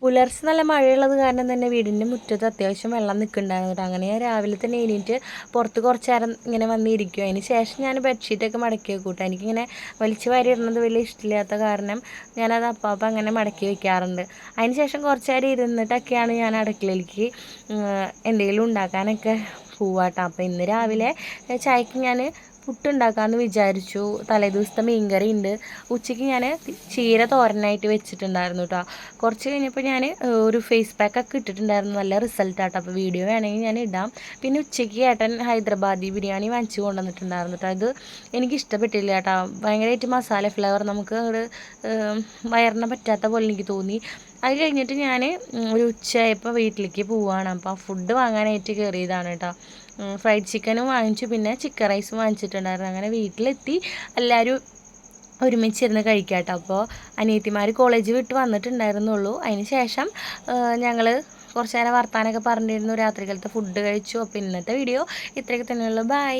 പുലർച്ചെ നല്ല മഴയുള്ളത് കാരണം തന്നെ വീടിൻ്റെ മുറ്റത്ത് അത്യാവശ്യം വെള്ളം നിൽക്കുന്നുണ്ടായിരുന്നു കേട്ടോ. അങ്ങനെ ഞാൻ രാവിലെ തന്നെ എണീറ്റ് പുറത്ത് കുറച്ച് നേരം ഇങ്ങനെ വന്നിരിക്കും. അതിന് ശേഷം ഞാൻ ബെഡ്ഷീറ്റൊക്കെ മടക്കി വെക്കും കേട്ടോ. എനിക്കിങ്ങനെ വലിച്ചു വാരി ഇടുന്നത് വലിയ ഇഷ്ടമില്ലാത്ത കാരണം ഞാനത് അപ്പം അങ്ങനെ മടക്കി വെക്കാറുണ്ട്. അതിന് ശേഷം കുറച്ച് നേരം ഇരുന്നിട്ടൊക്കെയാണ് ഞാൻ അടുക്കളയിലേക്ക് എന്തെങ്കിലും ഉണ്ടാക്കാനൊക്കെ പോവാട്ടോ. അപ്പോൾ ഇന്ന് രാവിലെ ചായക്ക് ഞാൻ പുട്ടുണ്ടാക്കാമെന്ന് വിചാരിച്ചു. തലേദിവസത്തെ മീൻകറി ഉണ്ട്. ഉച്ചയ്ക്ക് ഞാൻ ചീര തോരനായിട്ട് വെച്ചിട്ടുണ്ടായിരുന്നു കേട്ടോ. കുറച്ച് കഴിഞ്ഞപ്പോൾ ഞാൻ ഒരു ഫേസ് പാക്കൊക്കെ ഇട്ടിട്ടുണ്ടായിരുന്നു. നല്ല റിസൾട്ടാട്ടോ. അപ്പോൾ വീഡിയോ വേണമെങ്കിൽ ഞാൻ ഇടാം. പിന്നെ ഉച്ചയ്ക്ക് ഏട്ടൻ ഹൈദരാബാദി ബിരിയാണി വാങ്ങിച്ച് കൊണ്ടുവന്നിട്ടുണ്ടായിരുന്നു കേട്ടോ. അത് എനിക്കിഷ്ടപ്പെട്ടില്ല കേട്ടോ. ഭയങ്കരമായിട്ട് മസാല ഫ്ലേവർ നമുക്ക് അങ്ങോട്ട് വയറിന് പറ്റാത്ത പോലെ എനിക്ക് തോന്നി. അത് കഴിഞ്ഞിട്ട് ഞാൻ ഒരു ഉച്ചയായപ്പോൾ വീട്ടിലേക്ക് പോവുകയാണ്. അപ്പോൾ ഫുഡ് വാങ്ങാനായിട്ട് കയറിയതാണ് കേട്ടോ. ഫ്രൈഡ് ചിക്കനും വാങ്ങിച്ചു, പിന്നെ ചിക്കൻ റൈസും വാങ്ങിച്ചിട്ടുണ്ടായിരുന്നു. അങ്ങനെ വീട്ടിലെത്തി എല്ലാവരും ഒരുമിച്ചിരുന്ന് കഴിക്കാം കേട്ടോ. അപ്പോൾ അനിയത്തിമാർ കോളേജ് വിട്ട് വന്നിട്ടുണ്ടായിരുന്നുള്ളൂ. അതിന് ശേഷം ഞങ്ങൾ കുറച്ച് നേരം വർത്താനമൊക്കെ പറഞ്ഞിരുന്നു. രാത്രികാലത്തെ ഫുഡ് കഴിച്ചു. അപ്പോൾ ഇന്നത്തെ വീഡിയോ ഇത്രയൊക്കെ തന്നെയുള്ളൂ. ബൈ.